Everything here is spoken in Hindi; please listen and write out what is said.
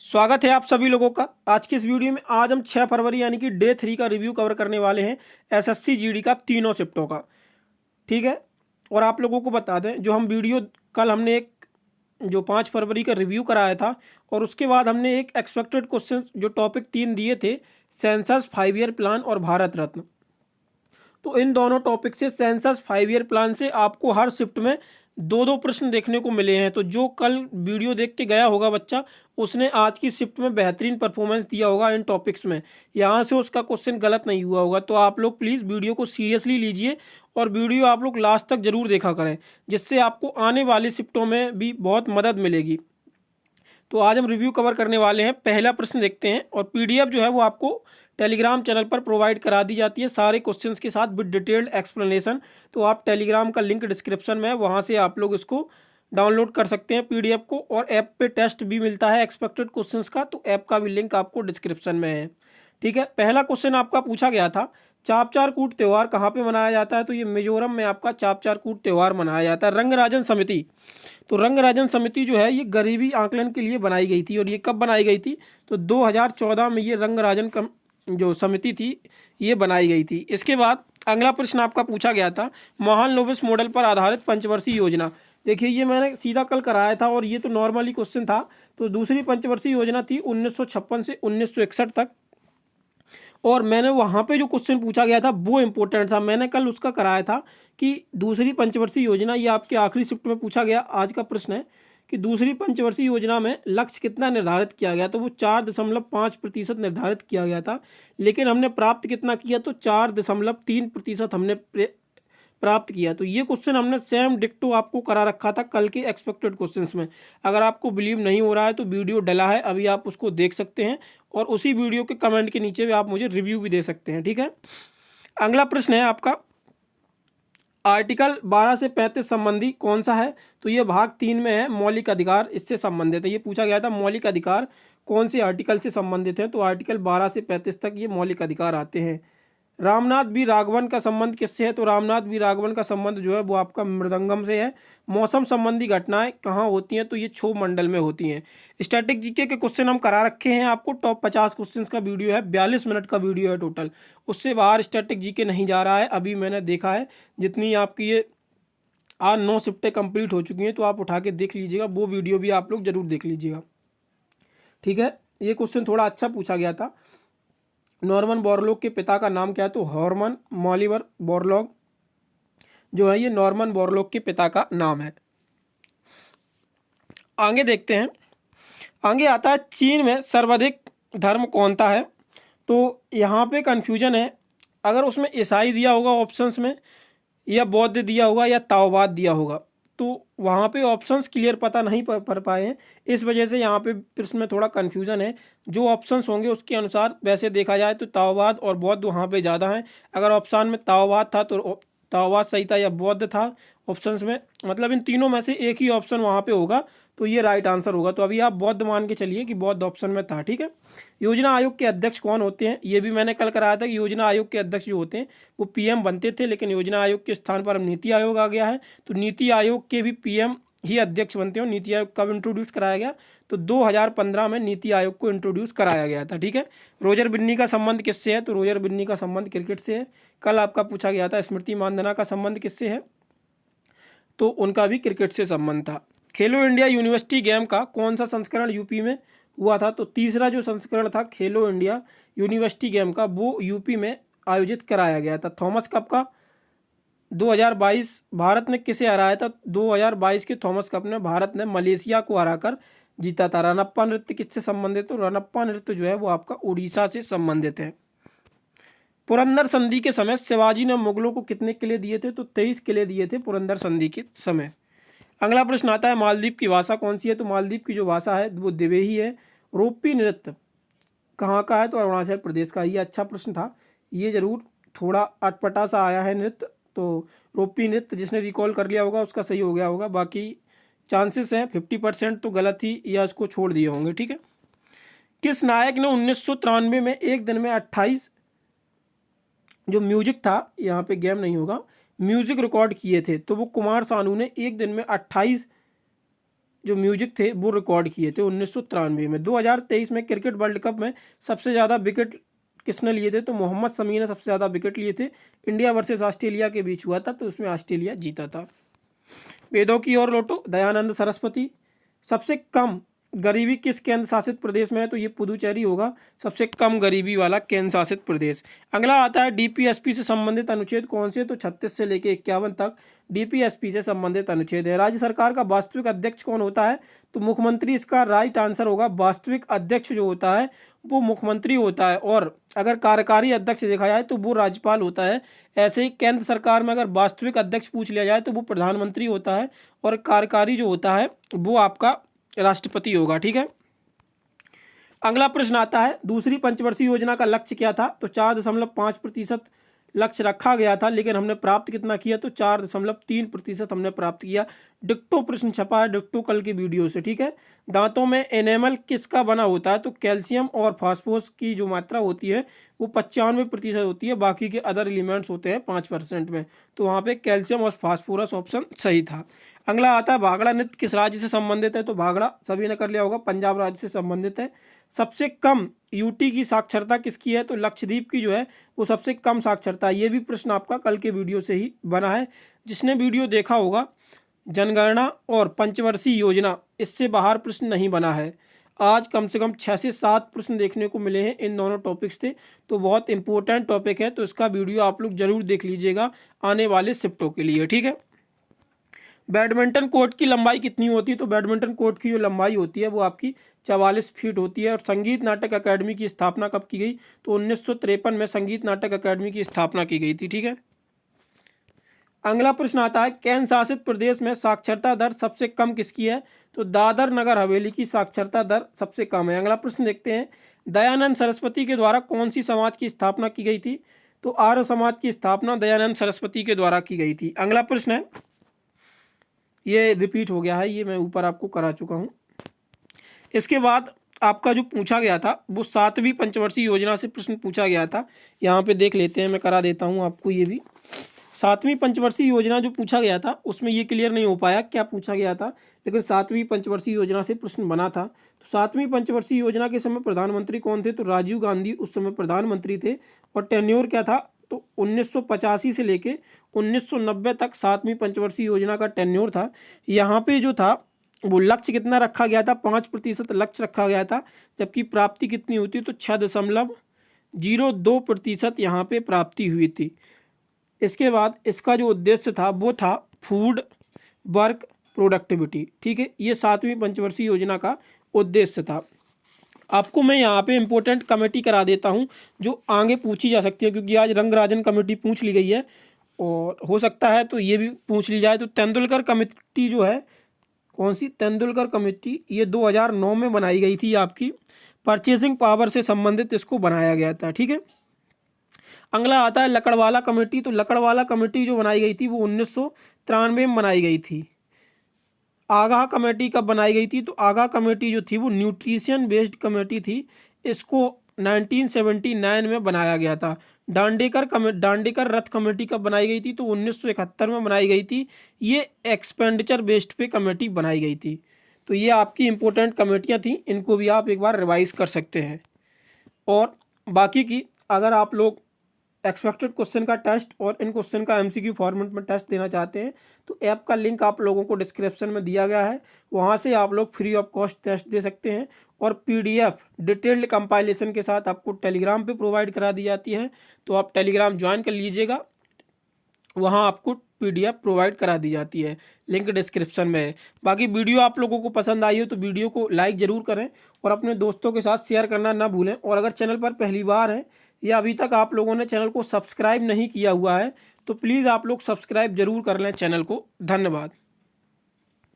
स्वागत है आप सभी लोगों का आज की इस वीडियो में। आज हम 6 फरवरी यानी कि डे 3 का रिव्यू कवर करने वाले हैं एसएससी जीडी का तीनों शिफ्टों का। ठीक है। और आप लोगों को बता दें, जो हम वीडियो कल हमने एक जो 5 फरवरी का रिव्यू कराया था और उसके बाद हमने एक एक्सपेक्टेड क्वेश्चन जो टॉपिक 3 दिए थे, सेंसस 5 ईयर प्लान और भारत रत्न। तो इन दोनों टॉपिक से सेंसस 5 ईयर प्लान से आपको हर शिफ्ट में दो दो प्रश्न देखने को मिले हैं। तो जो कल वीडियो देख के गया होगा बच्चा, उसने आज की शिफ्ट में बेहतरीन परफॉर्मेंस दिया होगा इन टॉपिक्स में। यहाँ से उसका क्वेश्चन गलत नहीं हुआ होगा। तो आप लोग प्लीज़ वीडियो को सीरियसली लीजिए और वीडियो आप लोग लास्ट तक जरूर देखा करें, जिससे आपको आने वाली शिफ्टों में भी बहुत मदद मिलेगी। तो आज हम रिव्यू कवर करने वाले हैं। पहला प्रश्न देखते हैं और पीडीएफ जो है वो आपको टेलीग्राम चैनल पर प्रोवाइड करा दी जाती है सारे क्वेश्चंस के साथ विद डिटेल्ड एक्सप्लेनेशन। तो आप टेलीग्राम का लिंक डिस्क्रिप्शन में है, वहाँ से आप लोग इसको डाउनलोड कर सकते हैं पीडीएफ को। और ऐप पे टेस्ट भी मिलता है एक्सपेक्टेड क्वेश्चंस का, तो ऐप का भी लिंक आपको डिस्क्रिप्शन में है। ठीक है। पहला क्वेश्चन आपका पूछा गया था, चापचार कूट त्यौहार कहाँ पे मनाया जाता है? तो ये मिजोरम में आपका चापचार कूट त्यौहार मनाया जाता है। रंगराजन समिति, तो रंगराजन समिति जो है ये गरीबी आकलन के लिए बनाई गई थी। और ये कब बनाई गई थी? तो 2014 में ये रंगराजन जो समिति थी ये बनाई गई थी। इसके बाद अगला प्रश्न आपका पूछा गया था, महालनोबिस मॉडल पर आधारित पंचवर्षीय योजना। देखिए, ये मैंने सीधा कल कराया था और ये तो नॉर्मली क्वेश्चन था। तो दूसरी पंचवर्षीय योजना थी 1956 से 1961 तक। और मैंने वहाँ पे जो क्वेश्चन पूछा गया था वो इम्पोर्टेंट था, मैंने कल उसका कराया था कि दूसरी पंचवर्षीय योजना, ये आपके आखिरी शिफ्ट में पूछा गया। आज का प्रश्न है कि दूसरी पंचवर्षीय योजना में लक्ष्य कितना निर्धारित किया गया? तो वो 4.5% निर्धारित किया गया था, लेकिन हमने प्राप्त कितना किया? तो 4.3% हमने प्राप्त किया। तो ये क्वेश्चन हमने सेम डिक्टो आपको करा रखा था कल के एक्सपेक्टेड क्वेश्चंस में। अगर आपको बिलीव नहीं हो रहा है तो वीडियो डला है, अभी आप उसको देख सकते हैं और उसी वीडियो के कमेंट के नीचे भी आप मुझे रिव्यू भी दे सकते हैं। ठीक है। अगला प्रश्न है आपका, आर्टिकल 12 से 35 संबंधी कौन सा है? तो ये भाग 3 में है, मौलिक अधिकार, इससे संबंधित है। ये पूछा गया था मौलिक अधिकार कौन से आर्टिकल से संबंधित है? तो आर्टिकल 12 से 35 तक ये मौलिक अधिकार आते हैं। रामनाथ बी राघवन का संबंध किससे है? तो रामनाथ बी राघवन का संबंध जो है वो आपका मृदंगम से है। मौसम संबंधी घटनाएं कहाँ होती हैं? तो ये क्षोभ मंडल में होती हैं। स्टैटिक जीके के क्वेश्चन हम करा रखे हैं आपको, टॉप 50 क्वेश्चंस का वीडियो है, 42 मिनट का वीडियो है टोटल। उससे बाहर स्टैटिक जीके नहीं जा रहा है। अभी मैंने देखा है जितनी आपकी ये 8-9 शिफ्टें कंप्लीट हो चुकी हैं, तो आप उठा के देख लीजिएगा, वो वीडियो भी आप लोग जरूर देख लीजिएगा। ठीक है। ये क्वेश्चन थोड़ा अच्छा पूछा गया था। नॉर्मन बोरलॉग के पिता का नाम क्या है? तो हॉर्मन मॉलिवर बोरलॉग जो है ये नॉर्मन बोरलॉग के पिता का नाम है। आगे देखते हैं। आगे आता है, चीन में सर्वाधिक धर्म कौन सा है? तो यहाँ पे कन्फ्यूजन है, अगर उसमें ईसाई दिया होगा ऑप्शंस में, या बौद्ध दिया होगा, या ताओवाद दिया होगा, तो वहाँ पे ऑप्शंस क्लियर पता नहीं पड़ पाए हैं। इस वजह से यहाँ पे प्रश्न में थोड़ा कन्फ्यूजन है। जो ऑप्शंस होंगे उसके अनुसार वैसे देखा जाए तो ताओवाद और बौद्ध वहाँ पे ज़्यादा हैं। अगर ऑप्शन में ताओवाद था तो ताओवाद सही था, या बौद्ध था ऑप्शंस में, मतलब इन तीनों में से एक ही ऑप्शन वहाँ पे होगा, तो ये राइट आंसर होगा। तो अभी आप बौद्ध मान के चलिए कि बौद्ध ऑप्शन में था। ठीक है। योजना आयोग के अध्यक्ष कौन होते हैं? ये भी मैंने कल कराया था कि योजना आयोग के अध्यक्ष जो होते हैं वो पीएम बनते थे, लेकिन योजना आयोग के स्थान पर अब नीति आयोग आ गया है। तो नीति आयोग के भी पीएम ही अध्यक्ष बनते हो। नीति आयोग कब इंट्रोड्यूस कराया गया? तो 2015 में नीति आयोग को इंट्रोड्यूस कराया गया था। ठीक है। रोजर बिन्नी का संबंध किससे है? तो रोजर बिन्नी का संबंध क्रिकेट से है। कल आपका पूछा गया था स्मृति मानधना का संबंध किससे है? तो उनका भी क्रिकेट से संबंध था। खेलो इंडिया यूनिवर्सिटी गेम का कौन सा संस्करण यूपी में हुआ था? तो तीसरा जो संस्करण था खेलो इंडिया यूनिवर्सिटी गेम का, वो यूपी में आयोजित कराया गया था। थॉमस कप का 2022 भारत ने किसे हराया था? 2022 के थॉमस कप में भारत ने मलेशिया को हराकर जीता था। रनप्पा नृत्य किससे संबंधित? तो रनप्पा नृत्य जो है वो आपका उड़ीसा से संबंधित है। पुरंदर संधि के समय शिवाजी ने मुगलों को कितने किले दिए थे? तो 23 किले दिए थे पुरंदर संधि के समय। अगला प्रश्न आता है, मालदीव की भाषा कौन सी है? तो मालदीव की जो भाषा है वो दिवेही है। रोपी नृत्य कहाँ का है? तो अरुणाचल प्रदेश का। ये अच्छा प्रश्न था, ये जरूर थोड़ा अटपटा सा आया है नृत्य। तो रोपी नृत्य जिसने रिकॉल कर लिया होगा उसका सही हो गया होगा, बाकी चांसेस हैं 50% तो गलत ही या इसको छोड़ दिए होंगे। ठीक है। किस नायक ने 1993 में एक दिन में 28 जो म्यूजिक था, यहाँ पे गेम नहीं होगा, म्यूजिक रिकॉर्ड किए थे? तो वो कुमार सानू ने एक दिन में 28 जो म्यूजिक थे वो रिकॉर्ड किए थे 1993 में। 2023 में क्रिकेट वर्ल्ड कप में सबसे ज़्यादा विकेट किसने लिए थे? तो मोहम्मद शमी ने सबसे ज़्यादा विकेट लिए थे। इंडिया वर्सेस ऑस्ट्रेलिया के बीच हुआ था, तो उसमें ऑस्ट्रेलिया जीता था। वेदों की ओर लौटो, दयानंद सरस्वती। सबसे कम गरीबी किस केंद्र शासित प्रदेश में है? तो ये पुदुचेरी होगा सबसे कम गरीबी वाला केंद्र शासित प्रदेश। अगला आता है डीपीएसपी से संबंधित अनुच्छेद कौन से? तो 36 से लेकर 51 तक डीपीएसपी से संबंधित अनुच्छेद है। राज्य सरकार का वास्तविक अध्यक्ष कौन होता है? तो मुख्यमंत्री इसका राइट आंसर होगा। वास्तविक अध्यक्ष जो होता है वो मुख्यमंत्री होता है, और अगर कार्यकारी अध्यक्ष देखा जाए तो वो राज्यपाल होता है। ऐसे ही केंद्र सरकार में अगर वास्तविक अध्यक्ष पूछ लिया जाए तो वो प्रधानमंत्री होता है, और कार्यकारी जो होता है वो आपका राष्ट्रपति होगा। ठीक है, अगला प्रश्न आता है दूसरी पंचवर्षीय योजना का लक्ष्य क्या था? तो 4.5% लक्ष्य रखा गया था, लेकिन हमने प्राप्त कितना किया? तो 4.3% हमने प्राप्त किया। डिक्टो प्रश्न छपा है, डिक्टो कल की वीडियो से। ठीक है, दांतों में एनेमल किसका बना होता है? तो कैल्शियम और फास्फोरस की जो मात्रा होती है वो 95% होती है, बाकी के अदर एलिमेंट्स होते हैं 5% में। तो वहाँ पे कैल्शियम और फास्फोरस ऑप्शन सही था। अगला आता है भांगड़ा नृत्य किस राज्य से संबंधित है? तो भांगड़ा सभी ने कर लिया होगा, पंजाब राज्य से संबंधित है। सबसे कम यूटी की साक्षरता किसकी है? तो लक्षद्वीप की जो है वो सबसे कम साक्षरता है। ये भी प्रश्न आपका कल के वीडियो से ही बना है। जिसने वीडियो देखा होगा, जनगणना और पंचवर्षीय योजना, इससे बाहर प्रश्न नहीं बना है। आज कम से कम 6 से 7 प्रश्न देखने को मिले हैं, इन दोनों टॉपिक्स थे, तो बहुत इंपॉर्टेंट टॉपिक है, तो इसका वीडियो आप लोग जरूर देख लीजिएगा आने वाले शिफ्टों के लिए। ठीक है, बैडमिंटन कोर्ट की लंबाई कितनी होती है? तो बैडमिंटन कोर्ट की जो लंबाई होती है वो आपकी 44 फीट होती है। और संगीत नाटक अकादमी की स्थापना कब की गई? तो 1953 में संगीत नाटक अकादमी की स्थापना की गई थी। ठीक है, अगला प्रश्न आता है केंद्र शासित प्रदेश में साक्षरता दर सबसे कम किसकी है? तो दादर नगर हवेली की साक्षरता दर सबसे कम है। अगला प्रश्न देखते हैं, दयानंद सरस्वती के द्वारा कौन सी समाज की स्थापना की गई थी? तो आर्य समाज की स्थापना दयानंद सरस्वती के द्वारा की गई थी। अगला प्रश्न है, ये रिपीट हो गया है, ये मैं ऊपर आपको करा चुका हूँ। इसके बाद आपका जो पूछा गया था वो 7वीं पंचवर्षीय योजना से प्रश्न पूछा गया था। यहाँ पे देख लेते हैं, मैं करा देता हूँ आपको। ये भी 7वीं पंचवर्षीय योजना जो पूछा गया था उसमें ये क्लियर नहीं हो पाया क्या पूछा गया था, लेकिन 7वीं पंचवर्षीय योजना से प्रश्न बना था। तो 7वीं पंचवर्षीय योजना के समय प्रधानमंत्री कौन थे? तो राजीव गांधी उस समय प्रधानमंत्री थे। और टेन्योर क्या था? तो 1985 से लेके 1990 तक 7वीं पंचवर्षीय योजना का टेन्योर था। यहाँ पे जो था वो लक्ष्य कितना रखा गया था? 5% लक्ष्य रखा गया था, जबकि प्राप्ति कितनी हुई थी? तो 6.02% यहाँ पे प्राप्ति हुई थी। इसके बाद इसका जो उद्देश्य था वो था फूड वर्क प्रोडक्टिविटी। ठीक है, ये 7वीं पंचवर्षीय योजना का उद्देश्य था। आपको मैं यहाँ पे इम्पोर्टेंट कमेटी करा देता हूँ जो आगे पूछी जा सकती है, क्योंकि आज रंगराजन कमेटी पूछ ली गई है और हो सकता है तो ये भी पूछ ली जाए। तो तेंदुलकर कमेटी जो है, कौन सी? तेंदुलकर कमेटी, ये 2009 में बनाई गई थी। आपकी परचेसिंग पावर से संबंधित इसको बनाया गया था। ठीक है, अगला आता है लकड़वाला कमेटी। तो लकड़वाला कमेटी जो बनाई गई थी वो 1993 में बनाई गई थी। आगाह कमेटी कब बनाई गई थी? तो आगाह कमेटी जो थी वो न्यूट्रिशन बेस्ड कमेटी थी, इसको 1979 में बनाया गया था। दांडेकर रथ कमेटी कब बनाई गई थी? तो 1971 में बनाई गई थी। ये एक्सपेंडिचर बेस्ड पे कमेटी बनाई गई थी। तो ये आपकी इंपॉर्टेंट कमेटियाँ थी, इनको भी आप एक बार रिवाइज कर सकते हैं। और बाकी की अगर आप लोग एक्सपेक्टेड क्वेश्चन का टेस्ट और इन क्वेश्चन का एमसीक्यू फॉर्मेट में टेस्ट देना चाहते हैं तो ऐप का लिंक आप लोगों को डिस्क्रिप्शन में दिया गया है, वहां से आप लोग फ्री ऑफ कॉस्ट टेस्ट दे सकते हैं। और पीडीएफ डिटेल्ड कंपाइलेशन के साथ आपको टेलीग्राम पे प्रोवाइड करा दी जाती है, तो आप टेलीग्राम ज्वाइन कर लीजिएगा, वहां आपको पीडीएफ प्रोवाइड करा दी जाती है, लिंक डिस्क्रिप्शन में है। बाकी वीडियो आप लोगों को पसंद आई हो तो वीडियो को लाइक ज़रूर करें और अपने दोस्तों के साथ शेयर करना ना भूलें। और अगर चैनल पर पहली बार है या अभी तक आप लोगों ने चैनल को सब्सक्राइब नहीं किया हुआ है तो प्लीज़ आप लोग सब्सक्राइब जरूर कर लें चैनल को। धन्यवाद।